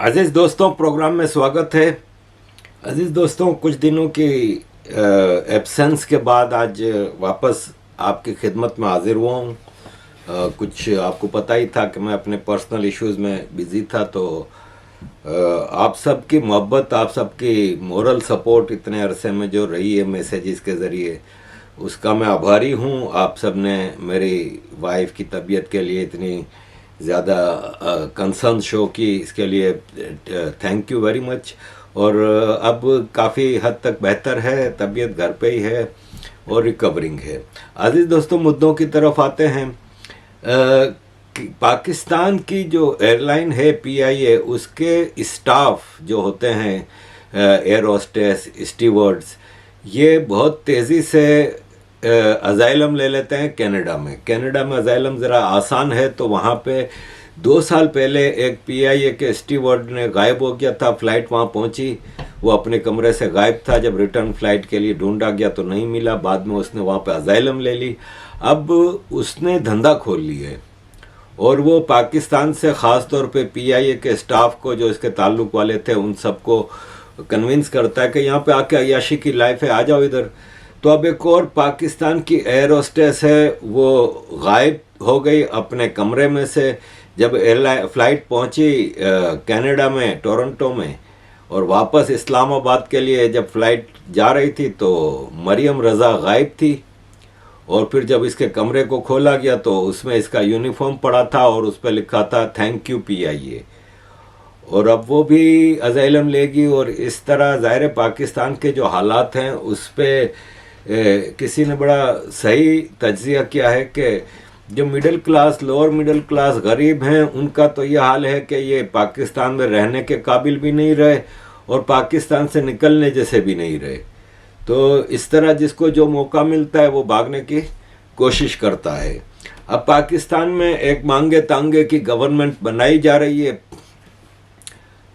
अजीज़ दोस्तों, प्रोग्राम में स्वागत है। अजीज़ दोस्तों, कुछ दिनों की एब्सेंस के बाद आज वापस आपकी खिदमत में हाजिर हुआ हूँ। कुछ आपको पता ही था कि मैं अपने पर्सनल इश्यूज़ में बिज़ी था, तो आप सबकी मोहब्बत, आप सबकी मोरल सपोर्ट इतने अरसे में जो रही है मैसेजेस के ज़रिए, उसका मैं आभारी हूँ। आप सब ने मेरी वाइफ की तबीयत के लिए इतनी ज़्यादा कंसर्न शो की, इसके लिए थैंक यू वेरी मच। और अब काफ़ी हद तक बेहतर है, तबीयत घर पे ही है और रिकवरिंग है। अजीज़ दोस्तों, मुद्दों की तरफ आते हैं। पाकिस्तान की जो एयरलाइन है PIA, उसके स्टाफ जो होते हैं, एयर होस्टेस, स्टीवर्ड्स, ये बहुत तेज़ी से अजाइलम ले लेते हैं कनाडा में। कनाडा में अजाइलम ज़रा आसान है, तो वहाँ पे 2 साल पहले एक PIA के स्टीवर्ड ने गायब हो गया था। फ़्लाइट वहाँ पहुँची, वो अपने कमरे से गायब था। जब रिटर्न फ़्लाइट के लिए ढूंढा गया तो नहीं मिला। बाद में उसने वहाँ पे अजाइलम ले ली। अब उसने धंधा खोल लिया है और वो पाकिस्तान से ख़ास तौर पे PIA के स्टाफ को, जो इसके ताल्लुक़ वाले थे, उन सबको कन्विंस करता है कि यहाँ पे आके अय्याशी की लाइफ है, आ जाओ इधर। तो अब एक और पाकिस्तान की एयर होस्टेस है, वो गायब हो गई अपने कमरे में से। जब एयरलाइन फ़्लाइट पहुंची कनाडा में, टोरंटो में, और वापस इस्लामाबाद के लिए जब फ़्लाइट जा रही थी, तो मरियम रज़ा गायब थी। और फिर जब इसके कमरे को खोला गया तो उसमें इसका यूनिफॉर्म पड़ा था और उस पर लिखा था थैंक यू PIA। और अब वो भी अजाइलम लेगी। और इस तरह ज़ाहिर पाकिस्तान के जो हालात हैं उस पर किसी ने बड़ा सही तज्जिया किया है कि जो middle class, lower middle class गरीब हैं, उनका तो ये हाल है कि ये पाकिस्तान में रहने के काबिल भी नहीं रहे और पाकिस्तान से निकलने जैसे भी नहीं रहे। तो इस तरह जिसको जो मौका मिलता है वो भागने की कोशिश करता है। अब पाकिस्तान में एक मांगे तांगे की गवर्नमेंट बनाई जा रही है।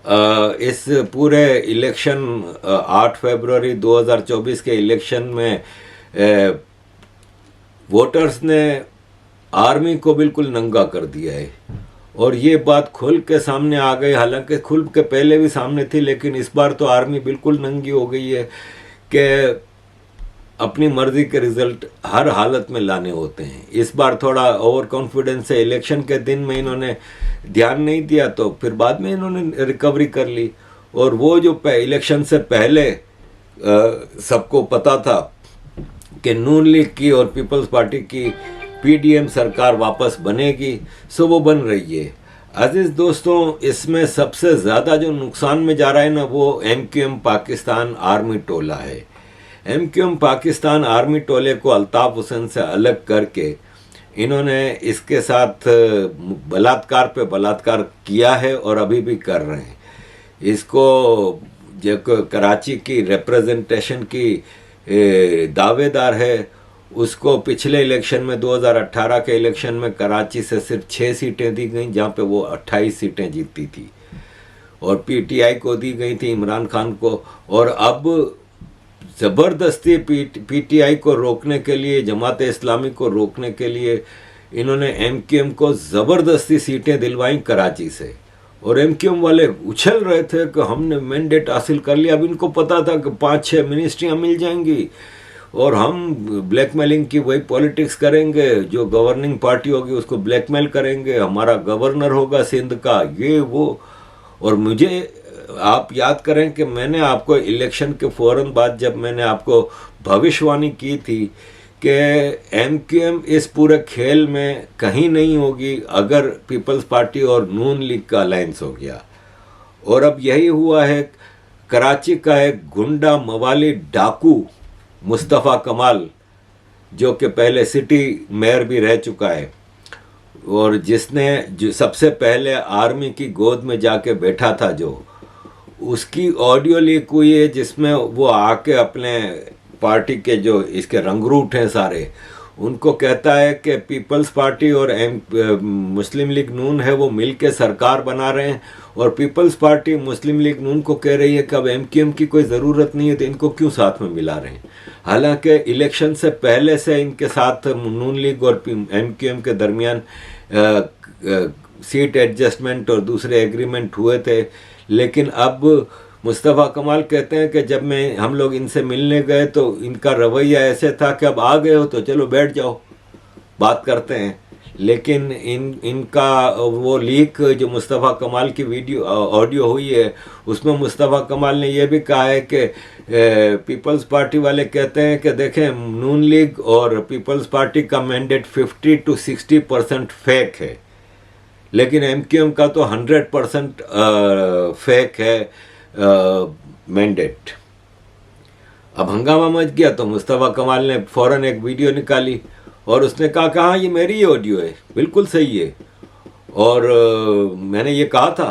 इस पूरे इलेक्शन 8 फरवरी 2024 के इलेक्शन में वोटर्स ने आर्मी को बिल्कुल नंगा कर दिया है और ये बात खुल के सामने आ गई। हालांकि खुल के पहले भी सामने थी, लेकिन इस बार तो आर्मी बिल्कुल नंगी हो गई है कि अपनी मर्जी के रिजल्ट हर हालत में लाने होते हैं। इस बार थोड़ा ओवर कॉन्फिडेंस है। इलेक्शन के दिन में इन्होंने ध्यान नहीं दिया, तो फिर बाद में इन्होंने रिकवरी कर ली। और वो जो इलेक्शन से पहले सबको पता था कि नून लीग की और पीपल्स पार्टी की PDM सरकार वापस बनेगी, सो वो बन रही है। अजीज़ दोस्तों, इसमें सबसे ज़्यादा जो नुकसान में जा रहा है ना, वो MQM पाकिस्तान आर्मी टोला है। MQM पाकिस्तान आर्मी टोले को अल्ताफ़ हुसैन से अलग करके इन्होंने इसके साथ बलात्कार पे बलात्कार किया है और अभी भी कर रहे हैं। इसको जो कराची की रिप्रेजेंटेशन की दावेदार है, उसको पिछले इलेक्शन में 2018 के इलेक्शन में कराची से सिर्फ 6 सीटें दी गई, जहाँ पे वो 28 सीटें जीती थी। और PTI को दी गई थी, इमरान खान को। और अब ज़बरदस्ती PTI को रोकने के लिए, जमात इस्लामी को रोकने के लिए, इन्होंने MQM को ज़बरदस्ती सीटें दिलवाई कराची से। और MQM वाले उछल रहे थे कि हमने मैंडेट हासिल कर लिया। अब इनको पता था कि 5-6 मिनिस्ट्रियाँ मिल जाएंगी और हम ब्लैकमेलिंग की वही पॉलिटिक्स करेंगे, जो गवर्निंग पार्टी होगी उसको ब्लैकमेल करेंगे, हमारा गवर्नर होगा सिंध का, ये वो। और मुझे आप याद करें कि मैंने आपको इलेक्शन के फ़ौरन बाद जब मैंने आपको भविष्यवाणी की थी कि MQM इस पूरे खेल में कहीं नहीं होगी अगर पीपल्स पार्टी और नून लीग का अलायंस हो गया। और अब यही हुआ है। कराची का एक गुंडा मवाली डाकू मुस्तफ़ा कमाल, जो कि पहले सिटी मेयर भी रह चुका है और जिसने जो सबसे पहले आर्मी की गोद में जाके बैठा था, जो उसकी ऑडियो लीक हुई है, जिसमें वो आके अपने पार्टी के जो इसके रंगरूट हैं सारे, उनको कहता है कि पीपल्स पार्टी और मुस्लिम लीग नून है वो मिल के सरकार बना रहे हैं। और पीपल्स पार्टी मुस्लिम लीग नून को कह रही है कि अब MQM की कोई ज़रूरत नहीं है, तो इनको क्यों साथ में मिला रहे हैं। हालांकि इलेक्शन से पहले से इनके साथ नून लीग और MQM के दरमियान सीट एडजस्टमेंट और दूसरे एग्रीमेंट हुए थे, लेकिन अब मुस्तफ़ा कमाल कहते हैं कि जब हम लोग इनसे मिलने गए तो इनका रवैया ऐसे था कि अब आ गए हो तो चलो बैठ जाओ, बात करते हैं। लेकिन इनका वो लीक जो मुस्तफ़ा कमाल की वीडियो ऑडियो हुई है, उसमें मुस्तफ़ा कमाल ने यह भी कहा है कि पीपल्स पार्टी वाले कहते हैं कि देखें, नून लीग और पीपल्स पार्टी का मैंडेट 50 to 60% फेक है, लेकिन एमक्यूएम का तो 100% फेक है मैंडेट। अब हंगामा मच गया तो मुस्तफ़ा कमाल ने फ़ौरन एक वीडियो निकाली और उसने कहा ये मेरी ऑडियो है, बिल्कुल सही है, और मैंने ये कहा था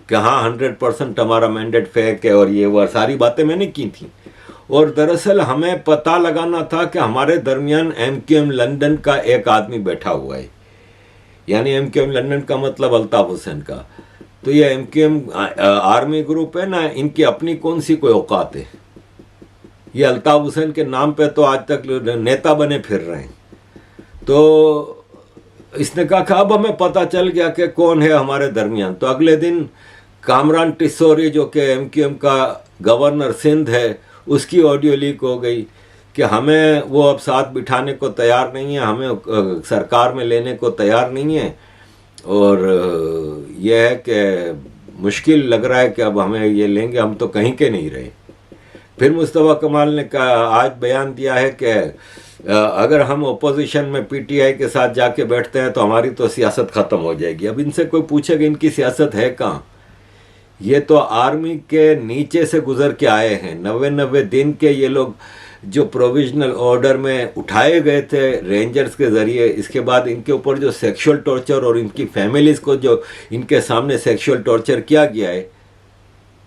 कि हाँ 100% हमारा मैंडेट फेक है, और ये वो सारी बातें मैंने की थी। और दरअसल हमें पता लगाना था कि हमारे दरमियान एमक्यूएम लंदन का एक आदमी बैठा हुआ है, यानी एमक्यूएम लंदन का मतलब अल्ताफ हुसैन का। तो ये एमक्यूएम आर्मी ग्रुप है ना, इनकी अपनी कौन सी कोई औकात है? ये अल्ताफ हुसैन के नाम पे तो आज तक नेता बने फिर रहे हैं। तो इसने कहा अब हमें पता चल गया कि कौन है हमारे दरमियान। तो अगले दिन कामरान टिस्सौरी जो कि एमक्यूएम का गवर्नर सिंध है, उसकी ऑडियो लीक हो गई कि हमें वो अब साथ बिठाने को तैयार नहीं है, हमें सरकार में लेने को तैयार नहीं है, और यह है कि मुश्किल लग रहा है कि अब हमें ये लेंगे, हम तो कहीं के नहीं रहे। फिर मुस्तफ़ा कमाल ने आज बयान दिया है कि अगर हम ओपोजिशन में पीटीआई के साथ जाके बैठते हैं तो हमारी तो सियासत ख़त्म हो जाएगी। अब इनसे कोई पूछेगा इनकी सियासत है कहाँ? ये तो आर्मी के नीचे से गुजर के आए हैं। 90 दिन के ये लोग जो प्रोविजनल ऑर्डर में उठाए गए थे रेंजर्स के ज़रिए, इसके बाद इनके ऊपर जो सेक्सुअल टॉर्चर और इनकी फैमिलीज़ को जो इनके सामने सेक्सुअल टॉर्चर किया गया है,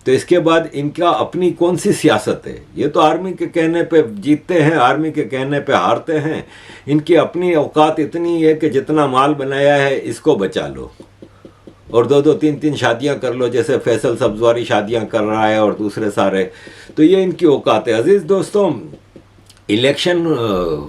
तो इसके बाद इनका अपनी कौन सी सियासत है? ये तो आर्मी के कहने पे जीतते हैं, आर्मी के कहने पे हारते हैं। इनकी अपनी औकात इतनी है कि जितना माल बनाया है इसको बचा लो और 2-2, 3-3 शादियां कर लो, जैसे फैसल सब्जवारी शादियां कर रहा है और दूसरे सारे। तो ये इनकी औकात है। अजीज़ दोस्तों, इलेक्शन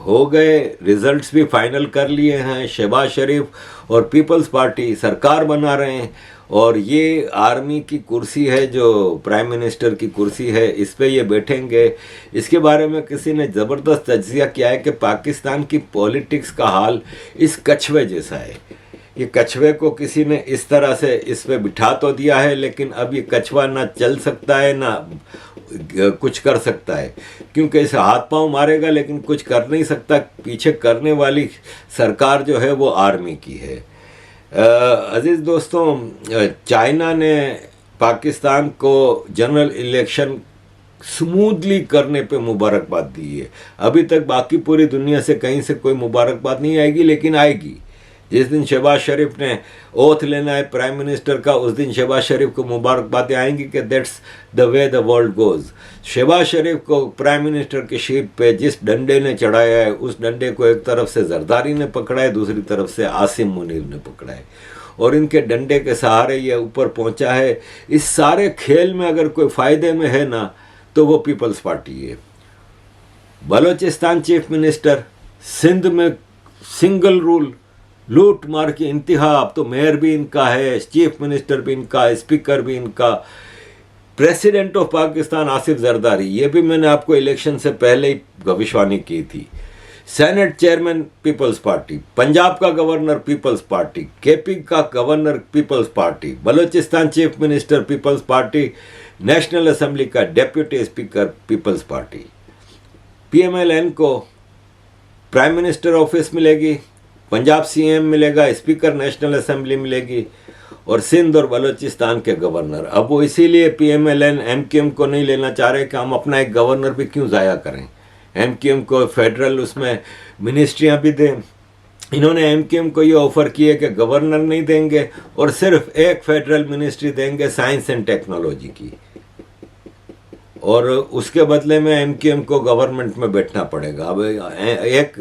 हो गए, रिजल्ट्स भी फाइनल कर लिए हैं। शहबाज शरीफ और पीपल्स पार्टी सरकार बना रहे हैं, और ये आर्मी की कुर्सी है जो प्राइम मिनिस्टर की कुर्सी है, इस पे ये बैठेंगे। इसके बारे में किसी ने ज़बरदस्त तज्जिया किया है कि पाकिस्तान की पॉलिटिक्स का हाल इस कछुए जैसा है। ये कछुए को किसी ने इस तरह से इस पे बिठा तो दिया है, लेकिन अब ये कछुआ ना चल सकता है ना कुछ कर सकता है, क्योंकि इसे हाथ पांव मारेगा लेकिन कुछ कर नहीं सकता। पीछे करने वाली सरकार जो है वो आर्मी की है। अजीज़ दोस्तों, चाइना ने पाकिस्तान को जनरल इलेक्शन स्मूथली करने पे मुबारकबाद दी है। अभी तक बाकी पूरी दुनिया से कहीं से कोई मुबारकबाद नहीं आएगी, लेकिन आएगी। जिस दिन शहबाज शरीफ ने ओथ लेना है प्राइम मिनिस्टर का, उस दिन शहबाज शरीफ को मुबारकबादें आएंगी कि that's the way the world goes. Shehbaz Sharif को प्राइम मिनिस्टर की शीट पे जिस डंडे ने चढ़ाया है, उस डंडे को एक तरफ से जरदारी ने पकड़ा है, दूसरी तरफ से आसिम मुनीर ने पकड़ा है, और इनके डंडे के सहारे ये ऊपर पहुंचा है। इस सारे खेल में अगर कोई फ़ायदे में है ना, तो वो पीपल्स पार्टी है। बलोचिस्तान चीफ मिनिस्टर, सिंध में सिंगल रूल, लूट मार की इंतहा। अब तो मेयर भी इनका है, चीफ मिनिस्टर भी इनका, स्पीकर भी इनका। प्रेसिडेंट ऑफ पाकिस्तान आसिफ जरदारी, ये भी मैंने आपको इलेक्शन से पहले ही भविष्यवाणी की थी। सेनेट चेयरमैन पीपल्स पार्टी, पंजाब का गवर्नर पीपल्स पार्टी, केपी का governor Peoples Party, Balochistan chief minister Peoples Party, national assembly का डेप्यूटी स्पीकर पीपल्स पार्टी। पीएमएलएन को प्राइम मिनिस्टर ऑफिस मिलेगी, पंजाब सीएम मिलेगा, स्पीकर नेशनल असेंबली मिलेगी, और सिंध और बलोचिस्तान के गवर्नर। अब वो इसीलिए पीएमएलएन एमक्यूएम को नहीं लेना चाह रहे कि हम अपना एक गवर्नर भी क्यों ज़ाया करें। एमक्यूएम को फेडरल उसमें मिनिस्ट्रियां भी दें। इन्होंने एमक्यूएम को ये ऑफर किए कि गवर्नर नहीं देंगे और सिर्फ एक फेडरल मिनिस्ट्री देंगे साइंस एंड टेक्नोलॉजी की, और उसके बदले में एमक्यूएम को गवर्नमेंट में बैठना पड़ेगा। अब एक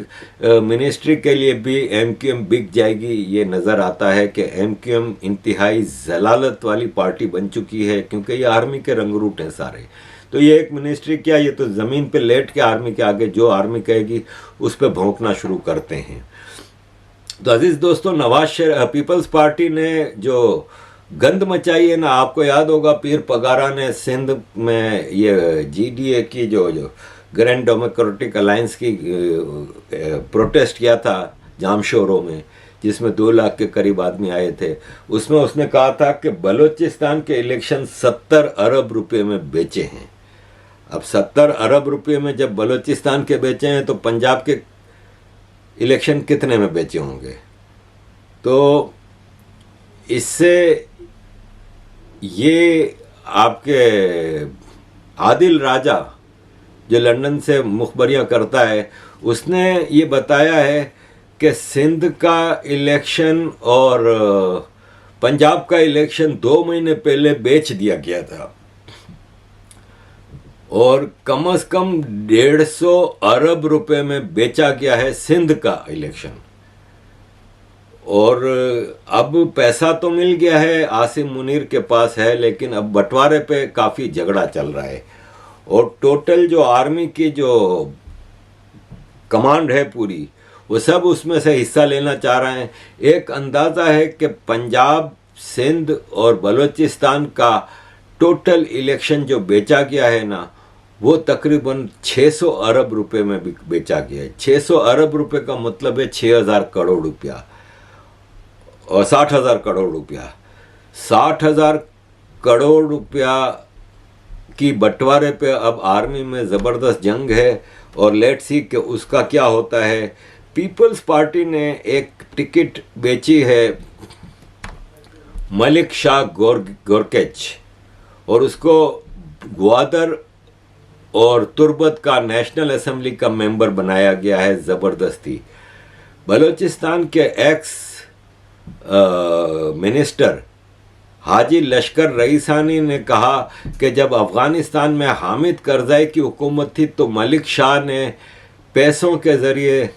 मिनिस्ट्री के लिए भी एमक्यूएम बिक जाएगी। ये नज़र आता है कि एमक्यूएम इंतहाई जलालत वाली पार्टी बन चुकी है, क्योंकि ये आर्मी के रंगरूट हैं सारे। तो ये एक मिनिस्ट्री क्या, ये तो ज़मीन पे लेट के आर्मी के आगे जो आर्मी कहेगी उस पर भौंकना शुरू करते हैं। तो अजीज़ दोस्तों, पीपल्स पार्टी ने जो गंद मचाई है ना। आपको याद होगा पीर पगारा ने सिंध में ये जीडीए की जो ग्रैंड डेमोक्रेटिक अलायंस की प्रोटेस्ट किया था जामशोरों में, जिसमें 2 लाख के करीब आदमी आए थे। उसमें उसने कहा था कि बलूचिस्तान के इलेक्शन 70 अरब रुपए में बेचे हैं। अब 70 अरब रुपए में जब बलूचिस्तान के बेचे हैं तो पंजाब के इलेक्शन कितने में बेचे होंगे। तो इससे ये आपके आदिल राजा जो लंदन से मुखबरियां करता है, उसने ये बताया है कि सिंध का इलेक्शन और पंजाब का इलेक्शन 2 महीने पहले बेच दिया गया था और कम से कम 150 अरब रुपए में बेचा गया है सिंध का इलेक्शन। और अब पैसा तो मिल गया है, आसिम मुनीर के पास है, लेकिन अब बंटवारे पे काफ़ी झगड़ा चल रहा है। और टोटल जो आर्मी की जो कमांड है पूरी, वो सब उसमें से हिस्सा लेना चाह रहे हैं। एक अंदाज़ा है कि पंजाब, सिंध और बलूचिस्तान का टोटल इलेक्शन जो बेचा गया है ना, वो तकरीबन 600 अरब रुपए में बेचा गया है। 600 अरब रुपए का मतलब है 6000 करोड़ रुपया और 60,000 करोड़ रुपया। 60,000 करोड़ रुपया की बंटवारे पे अब आर्मी में ज़बरदस्त जंग है और लेट्स सी कि उसका क्या होता है। पीपल्स पार्टी ने एक टिकट बेची है मलिक शाह गोरकेच और उसको ग्वादर और तुर्बत का नेशनल असेंबली का मेंबर बनाया गया है ज़बरदस्ती। बलूचिस्तान के एक्स मिनिस्टर हाजी लश्कर रईसानी ने कहा कि जब अफ़गानिस्तान में हामिद करज़ाई की हुकूमत थी तो मलिक शाह ने पैसों के ज़रिए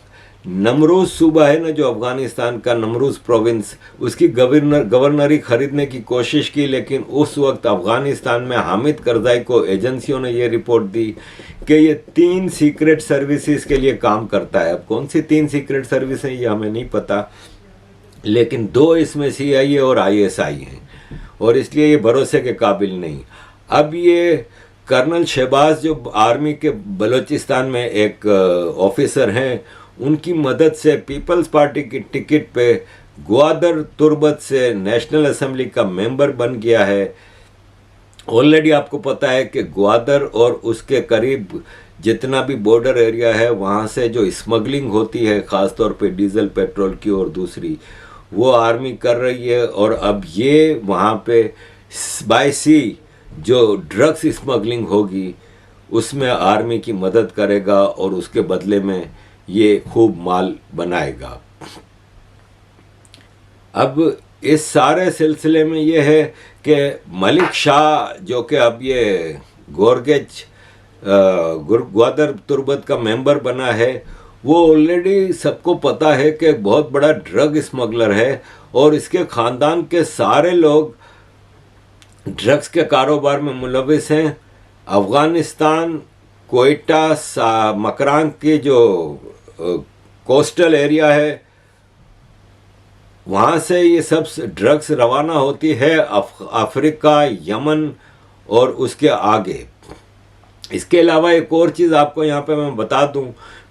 नमरूज़ सूबा है ना जो अफ़गानिस्तान का, नमरूज़ प्रोविंस, उसकी गवर्नरी ख़रीदने की कोशिश की। लेकिन उस वक्त अफ़गानिस्तान में हामिद करज़ाई को एजेंसियों ने ये रिपोर्ट दी कि ये 3 सीक्रेट सर्विसेज के लिए काम करता है। अब कौन सी 3 सीक्रेट सर्विस हैं ये हमें नहीं पता, लेकिन 2 इसमें CIA और ISI हैं और इसलिए ये भरोसे के काबिल नहीं। अब ये कर्नल शहबाज जो आर्मी के बलूचिस्तान में एक ऑफिसर हैं, उनकी मदद से पीपल्स पार्टी की टिकट पे ग्वादर तुर्बत से नेशनल असेंबली का मेंबर बन गया है। ऑलरेडी आपको पता है कि ग्वादर और उसके करीब जितना भी बॉर्डर एरिया है वहाँ से जो स्मगलिंग होती है ख़ासतौर पे डीजल पेट्रोल की और दूसरी, वो आर्मी कर रही है। और अब ये वहाँ पे बाय सी जो ड्रग्स स्मगलिंग होगी उसमें आर्मी की मदद करेगा और उसके बदले में ये खूब माल बनाएगा। अब इस सारे सिलसिले में ये है कि मलिक शाह जो कि अब ये ग्वादर तुर्बत का मेंबर बना है, वो ऑलरेडी सबको पता है कि बहुत बड़ा ड्रग स्मगलर है और इसके ख़ानदान के सारे लोग ड्रग्स के कारोबार में मुलविस हैं। अफ़गानिस्तान, कोयटा, मकरान की जो कोस्टल एरिया है वहाँ से ये सब ड्रग्स रवाना होती है अफ्रीका, यमन और उसके आगे। इसके अलावा एक और चीज़ आपको यहाँ पे मैं बता दूं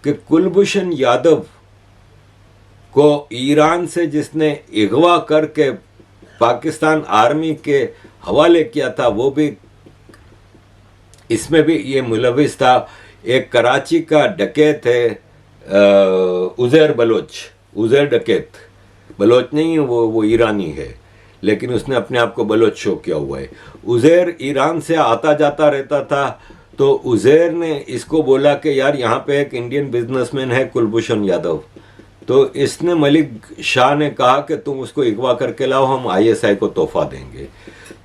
कि कुलभूषण यादव को ईरान से जिसने अगवा करके पाकिस्तान आर्मी के हवाले किया था, वो भी इसमें भी ये मुलविस था। एक कराची का डकैत है उज़ैर बलोच, उज़ैर डकैत, बलोच नहीं है वो ईरानी है, लेकिन उसने अपने आप को बलोच शो किया हुआ है। उज़ैर ईरान से आता जाता रहता था, तो उज़ैर ने इसको बोला कि यार यहाँ पे एक इंडियन बिजनेसमैन है कुलभूषण यादव, तो इसने मलिक शाह ने कहा कि तुम उसको अगवा करके लाओ, हम ISI को तोहफा देंगे।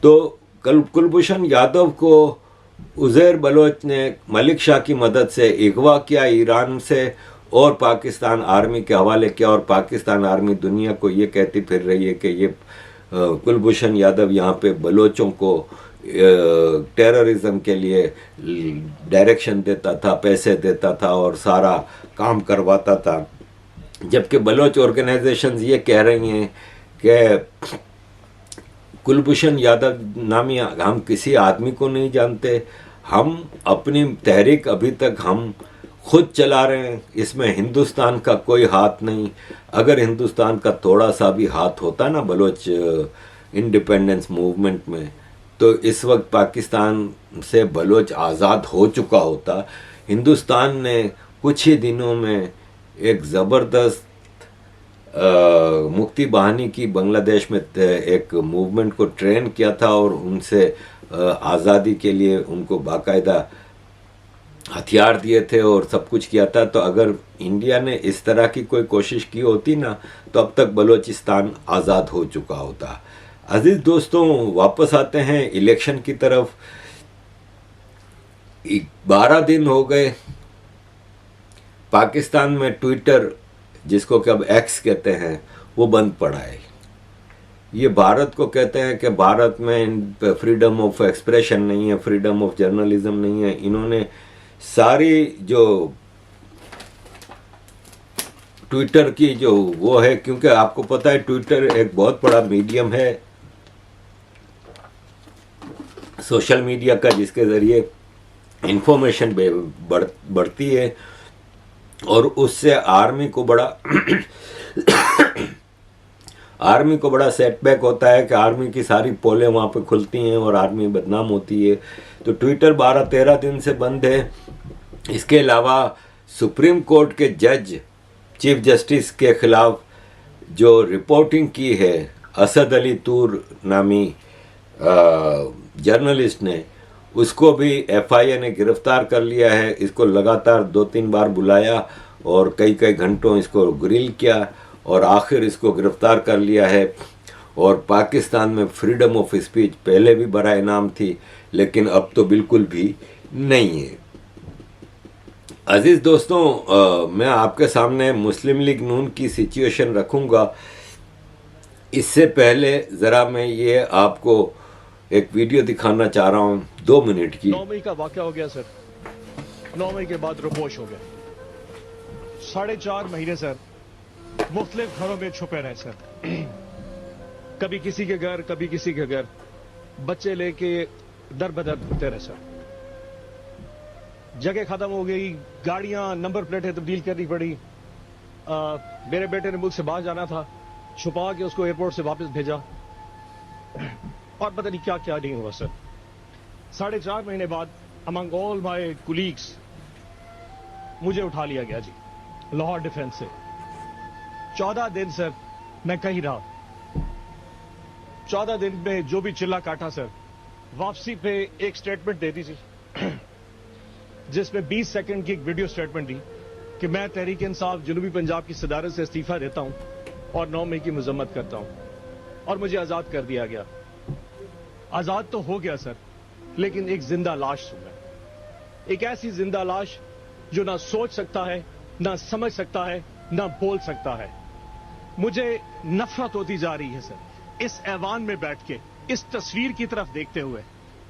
तो कुलभूषण यादव को उज़ैर बलोच ने मलिक शाह की मदद से अगवा किया ईरान से और पाकिस्तान आर्मी के हवाले किया। और पाकिस्तान आर्मी दुनिया को ये कहती फिर रही है कि ये कुलभूषण यादव यहाँ पे बलोचों को टेररिज्म के लिए डायरेक्शन देता था, पैसे देता था और सारा काम करवाता था। जबकि बलोच ऑर्गेनाइजेशंस ये कह रही हैं कि कुलभूषण यादव नामी हम किसी आदमी को नहीं जानते। हम अपनी तहरीक अभी तक हम खुद चला रहे हैं, इसमें हिंदुस्तान का कोई हाथ नहीं। अगर हिंदुस्तान का थोड़ा सा भी हाथ होता ना बलोच इंडिपेंडेंस मूवमेंट में, तो इस वक्त पाकिस्तान से बलोच आज़ाद हो चुका होता। हिंदुस्तान ने कुछ ही दिनों में एक ज़बरदस्त मुक्ति बहानी की बांग्लादेश में एक मूवमेंट को ट्रेन किया था और उनसे आज़ादी के लिए उनको बाकायदा हथियार दिए थे और सब कुछ किया था। तो अगर इंडिया ने इस तरह की कोई कोशिश की होती ना, तो अब तक बलूचिस्तान आज़ाद हो चुका होता। अजीज दोस्तों, वापस आते हैं इलेक्शन की तरफ। 12 दिन हो गए पाकिस्तान में ट्विटर, जिसको कि अब एक्स कहते हैं, वो बंद पड़ा है। ये भारत को कहते हैं कि भारत में फ्रीडम ऑफ एक्सप्रेशन नहीं है, फ्रीडम ऑफ जर्नलिज्म नहीं है। इन्होंने सारी जो ट्विटर की जो वो है, क्योंकि आपको पता है ट्विटर एक बहुत बड़ा मीडियम है सोशल मीडिया का, जिसके ज़रिए इंफॉर्मेशन बढ़ती है और उससे आर्मी को बड़ा सेटबैक होता है कि आर्मी की सारी पोलें वहाँ पे खुलती हैं और आर्मी बदनाम होती है। तो ट्विटर 12-13 दिन से बंद है। इसके अलावा सुप्रीम कोर्ट के जज चीफ जस्टिस के खिलाफ जो रिपोर्टिंग की है असद अली तूर नामी जर्नलिस्ट ने, उसको भी एफआईए ने गिरफ्तार कर लिया है। इसको लगातार 2-3 बार बुलाया और कई घंटों इसको ग्रिल किया और आखिर इसको गिरफ्तार कर लिया है। और पाकिस्तान में फ्रीडम ऑफ स्पीच पहले भी बड़ा इनाम थी, लेकिन अब तो बिल्कुल भी नहीं है। अजीज़ दोस्तों, मैं आपके सामने मुस्लिम लीग नून की सिचुएशन रखूँगा। इससे पहले ज़रा मैं ये आपको एक वीडियो दिखाना चाह रहा हूँ 2 मिनट की। 9 मई का वाक़या हो गया सर। 9 मई के बाद रुपोश हो गया। 4.5 महीने सर मुख्तलिफ घरों में छुपे रहे सर। कभी किसी के घर, कभी किसी के घर, बच्चे लेके दर बदर घूमते रहे सर। जगह खत्म हो गई, गाड़ियां नंबर प्लेटें तब्दील करनी पड़ी। मेरे बेटे ने मुझसे बाहर जाना था, छुपा के उसको एयरपोर्ट से वापस भेजा और पता नहीं क्या क्या नहीं हुआ सर। 4.5 महीने बाद अमंग ऑल माय कुलीग्स मुझे उठा लिया गया जी, लाहौर डिफेंस से। 14 दिन सर मैं कहीं रहा। 14 दिन में जो भी चिल्ला काटा सर, वापसी पे एक स्टेटमेंट दे दी थी जिसमें 20 सेकंड की एक वीडियो स्टेटमेंट दी कि मैं तहरीक इंसाफ जनूबी पंजाब की सदारत से इस्तीफा देता हूं और 9 मई की मजम्मत करता हूं। और मुझे आजाद कर दिया गया। आजाद तो हो गया सर, लेकिन एक जिंदा लाश सुना, एक ऐसी जिंदा लाश जो ना सोच सकता है, ना समझ सकता है, ना बोल सकता है। मुझे नफरत होती जा रही है सर इस ऐवान में बैठ के, इस तस्वीर की तरफ देखते हुए,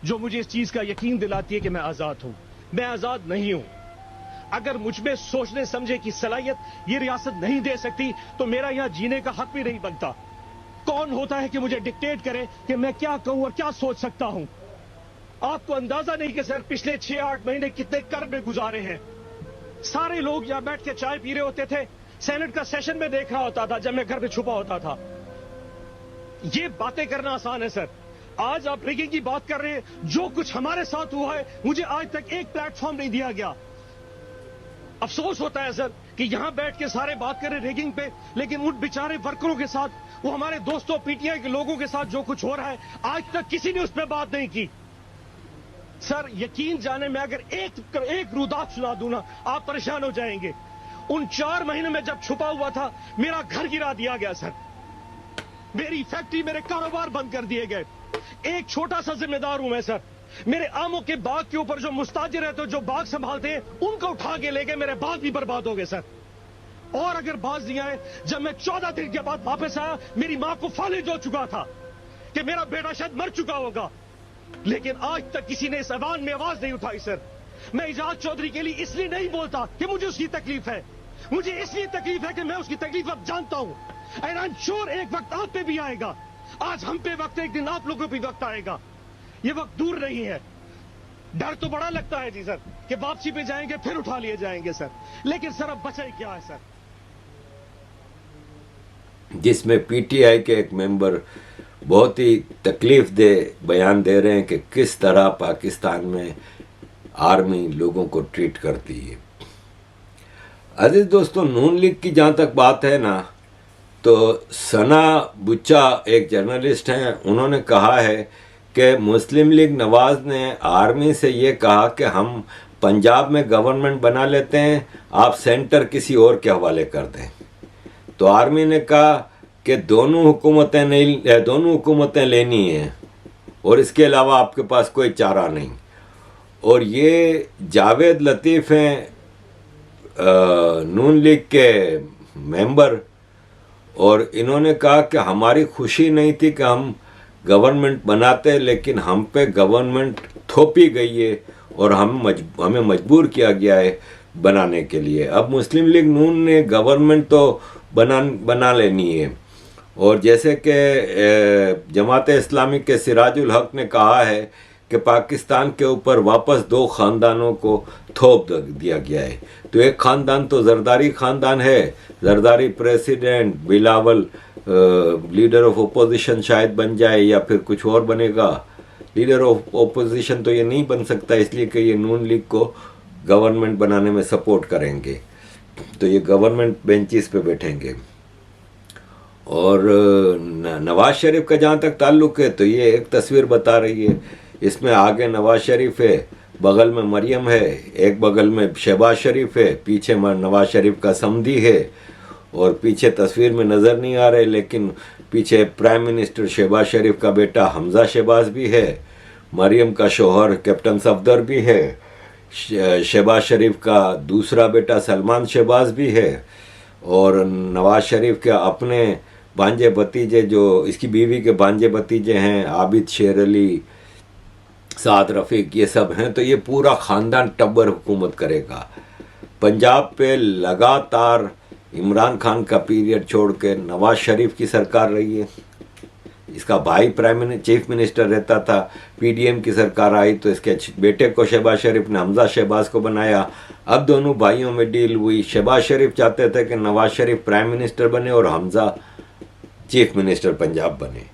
जो मुझे इस चीज का यकीन दिलाती है कि मैं आजाद हूं। मैं आजाद नहीं हूं। अगर मुझ में सोचने समझे की सलाहियत ये रियासत नहीं दे सकती, तो मेरा यहां जीने का हक भी नहीं बनता। कौन होता है कि मुझे डिक्टेट करे कि मैं क्या कहूं और क्या सोच सकता हूं? आपको अंदाजा नहीं कि सर पिछले 6-8 महीने कितने कर्ब में गुजारे हैं। सारे लोग यहां बैठ के चाय पी रहे होते थे, सेनेट का सेशन में देख रहा होता था जब मैं घर पे छुपा होता था। ये बातें करना आसान है सर। आज आप रिगिंग की बात कर रहे हैं। जो कुछ हमारे साथ हुआ है, मुझे आज तक एक प्लेटफॉर्म नहीं दिया गया। अफसोस होता है सर कि यहां बैठ के सारे बात करें रिगिंग पे, लेकिन उन बेचारे वर्करों के साथ, वो हमारे दोस्तों पीटीआई के लोगों के साथ जो कुछ हो रहा है, आज तक किसी ने उस पर बात नहीं की। सर यकीन जाने में अगर एक रुदात सुना दूं ना, आप परेशान हो जाएंगे। उन 4 महीने में जब छुपा हुआ था, मेरा घर गिरा दिया गया सर, मेरी फैक्ट्री, मेरे कारोबार बंद कर दिए गए। एक छोटा सा जिम्मेदार हूं मैं सर। मेरे आमों के बाग के ऊपर जो मुस्ताजिर रहते, जो बाग संभालते हैं, उनको उठा के ले गए। मेरे बाग भी बर्बाद हो गए सर। और अगर बाज नहीं आए, जब मैं 14 दिन के बाद वापस आया, मेरी मां को फालिज हो चुका था कि मेरा बेटा शायद मर चुका होगा। लेकिन आज तक किसी ने इस ऐवान में आवाज नहीं उठाई सर। मैं इजाज चौधरी के लिए इसलिए नहीं बोलता कि मुझे उसकी तकलीफ है, मुझे इसलिए तकलीफ है कि मैं उसकी तकलीफ अब जानता हूं। एंड आई एम श्योर एक वक्त आप पे भी आएगा। आज हम पे वक्त है, एक दिन आप लोगों पे वक्त आएगा। ये वक्त दूर नहीं है। डर तो बड़ा लगता है जी सर कि वापसी पे जाएंगे फिर उठा लिए जाएंगे सर, लेकिन सर अब बचा ही क्या है सर। जिसमें पीटीआई के एक मेंबर बहुत ही तकलीफ दे बयान दे रहे हैं कि किस तरह पाकिस्तान में आर्मी लोगों को ट्रीट करती है। अजीज दोस्तों, नून लीग की जहाँ तक बात है ना, तो सना बुच्चा एक जर्नलिस्ट हैं, उन्होंने कहा है कि मुस्लिम लीग नवाज ने आर्मी से ये कहा कि हम पंजाब में गवर्नमेंट बना लेते हैं, आप सेंटर किसी और के हवाले कर दें। तो आर्मी ने कहा कि दोनों हुकूमतें लेनी हैं और इसके अलावा आपके पास कोई चारा नहीं। और ये जावेद लतीफ़ हैं नून लीग के मेंबर, और इन्होंने कहा कि हमारी खुशी नहीं थी कि हम गवर्नमेंट बनाते, लेकिन हम पे गवर्नमेंट थोपी गई है और हमें मजबूर किया गया है बनाने के लिए। अब मुस्लिम लीग नून ने गवर्नमेंट तो बना लेनी है, और जैसे कि जमात इस्लामी के सिराजुल हक ने कहा है कि पाकिस्तान के ऊपर वापस 2 ख़ानदानों को थोप दिया गया है। तो एक ख़ानदान तो जरदारी ख़ानदान है, Zardari president, Bilawal leader of opposition शायद बन जाए या फिर कुछ और बनेगा। लीडर ऑफ ओपोजिशन तो ये नहीं बन सकता, इसलिए कि ये नून लीग को गवर्नमेंट बनाने में सपोर्ट करेंगे, तो ये गवर्नमेंट बेंचेस पे बैठेंगे। और नवाज शरीफ का जहाँ तक ताल्लुक़ है, तो ये एक तस्वीर बता रही है। इसमें आगे नवाज शरीफ है, बगल में मरियम है, एक बगल में शहबाज शरीफ है, पीछे नवाज शरीफ का समधी है, और पीछे तस्वीर में नज़र नहीं आ रहे लेकिन पीछे प्राइम मिनिस्टर शहबाज शरीफ का बेटा हमजा शहबाज भी है, मरियम का शोहर कैप्टन सफदर भी है, शहबाज शरीफ का दूसरा बेटा सलमान शहबाज भी है, और नवाज शरीफ के अपने भांजे भतीजे, जो इसकी बीवी के भांजे भतीजे हैं, आबिद शेर अली, साद रफ़ीक, ये सब हैं। तो ये पूरा ख़ानदान टब्बर हुकूमत करेगा। पंजाब पे लगातार इमरान खान का पीरियड छोड़ के नवाज शरीफ की सरकार रही है। इसका भाई चीफ मिनिस्टर रहता था, पीडीएम की सरकार आई तो इसके बेटे को शहबाज शरीफ ने हमजा शहबाज को बनाया। अब दोनों भाइयों में डील हुई। शहबाज शरीफ चाहते थे कि नवाज शरीफ प्राइम मिनिस्टर बने और हमजा चीफ मिनिस्टर पंजाब बने,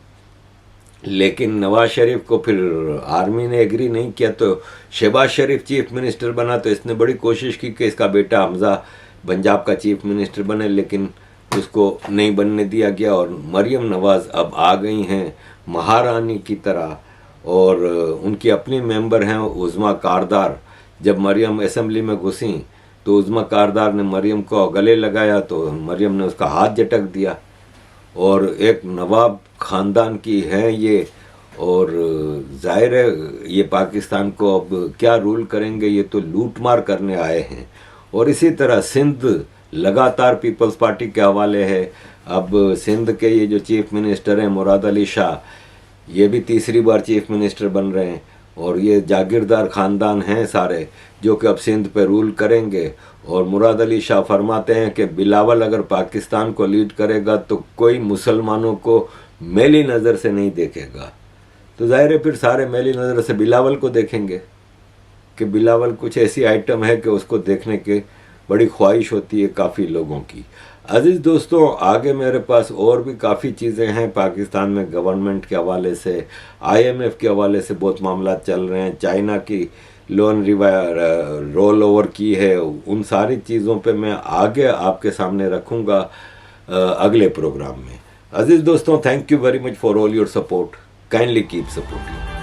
लेकिन नवाज शरीफ को फिर आर्मी ने एग्री नहीं किया, तो शहबाज शरीफ चीफ मिनिस्टर बना। तो इसने बड़ी कोशिश की कि इसका बेटा हमजा पंजाब का चीफ मिनिस्टर बने, लेकिन उसको नहीं बनने दिया गया। और मरियम नवाज अब आ गई हैं महारानी की तरह, और उनकी अपनी मेंबर हैं उज़्मा कारदार। जब मरियम असेंबली में घुसी तो उज़्मा कारदार ने मरियम को गले लगाया, तो मरियम ने उसका हाथ झटक दिया। और एक नवाब ख़ानदान की हैं ये, और जाहिर है ये पाकिस्तान को अब क्या रूल करेंगे, ये तो लूट मार करने आए हैं। और इसी तरह सिंध लगातार पीपल्स पार्टी के हवाले है। अब सिंध के ये जो चीफ मिनिस्टर हैं मुराद अली शाह, ये भी तीसरी बार चीफ मिनिस्टर बन रहे हैं, और ये जागीरदार ख़ानदान हैं सारे, जो कि अब सिंध पे रूल करेंगे। और मुराद अली शाह फरमाते हैं कि बिलावल अगर पाकिस्तान को लीड करेगा तो कोई मुसलमानों को मैली नज़र से नहीं देखेगा। तो जाहिर है फिर सारे मैली नज़र से बिलावल को देखेंगे कि बिलावल कुछ ऐसी आइटम है कि उसको देखने की बड़ी ख्वाहिश होती है काफ़ी लोगों की। अजीज़ दोस्तों, आगे मेरे पास और भी काफ़ी चीज़ें हैं पाकिस्तान में गवर्नमेंट के हवाले से, IMF के हवाले से बहुत मामला चल रहे हैं, चाइना की लोन रोल ओवर की है, उन सारी चीज़ों पे मैं आगे आपके सामने रखूँगा अगले प्रोग्राम में। अजीज़ दोस्तों, thank you very much for all your support, kindly keep supporting.